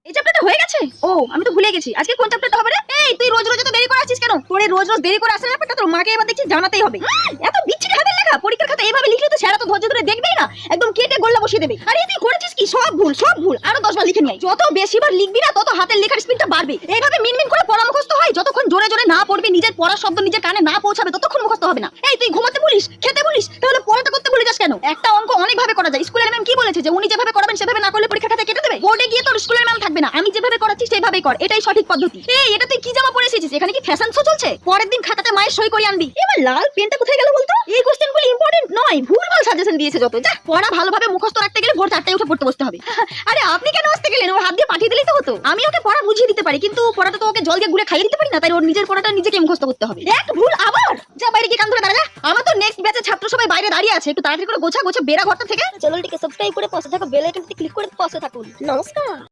এই চ্যাপ্টারটা হয়ে গেছে? ও আমি তো ভুলে গেছি। আজকে কোন চ্যাপ্টারটা হবে রে? এই তুই রোজ রোজ তো দেরি করে আসছিস কেন? তোর এই রোজ রোজ দেরি করে আসার ব্যাপারটা তোর মাকে এবার দেখছি জানাতেই হবে। এত বিচ্ছিরি হাতের লেখা, পরীক্ষার খাতা এইভাবে লিখলে তো স্যার তো ধৈর্য ধরে দেখবেই না, একদম কেটে গোল্লা বসিয়ে দেবে। আরে তুই করেছিস কি? সব ভুল সব ভুল, আরো 10 বার লিখে নিয়ে আয়। যত বেশিবার লিখবি না তত হাতের লেখার স্পিডটা বাড়বে। এইভাবে মিনমিন করে পড়া মুখস্থ হয়, যতক্ষণ জোরে জোরে না পড়বি, নিজের পড়ার শব্দ নিজের কানে না পৌঁছাবে ততক্ষণ মুখস্থ হবে না। এই তুই ঘুমাতে বলিস, খেতে বলিস, তাহলে পড়াটা করতে ভুলে যাস কেন? একটা অঙ্ক অনেক ভাবে করা যায়। স্কুলের ম্যাম কি বলেছে যে উনি যেভাবে করাবেন সেভাবে না করলে পরীক্ষা খাতা কেটে দেবে? বোর্ডে গিয়ে তোর স্কুলের ম্যাম থাকবে না, আমি যেভাবে করাচ্ছি সেইভাবেই কর, এটাই সঠিক পদ্ধতি। এই এটা তুই কি জামা পরে এসেছিস? এখানে কি ফ্যাশন শো চলছে? পরের দিন খাতাতে মায়ের সই করে আনবি। এবার লাল পেনটা কোথায় গেল বলতো? এই কোশ্চেনগুলো ইম্পর্টেন্ট নয়, ভুলভাল সাজেশন দিয়েছে যত। যা, পড়া ভালোভাবে মুখস্থ রাখতে গেলে ভোর 4টায় উঠে পড়তে বসতে হবে। আরে আপনি কেন আসতে গেলেন? ওর হাত দিয়ে পাঠিয়ে দিলেই তো হতো। আমি ওকে পড়া বুঝিয়ে দিতে পারি, কিন্তু পড়াটা তো ওকে জল দিয়ে গুলে খাইয়ে দিতে পারি না, তাই ওর নিজের পড়াটা নিজেকে মুখস্থ করতে হবে। এক ভুল আবার, যা বাইরে গিয়ে কান ধরে দাঁড়া যা। আমার তো নেক্সট ব্যাচের ছাত্র সবাই বাইরে দাঁড়িয়ে আছে, একটু তাড়াতাড়ি করে গোছা গোছা বেরা ঘরটা থেকে। চ্যানেলটিকে সাবস্ক্রাইব করে পাশে থাকা বেল আইকনটি ক্লিক করে পাশে থাকুন। নমস্কার।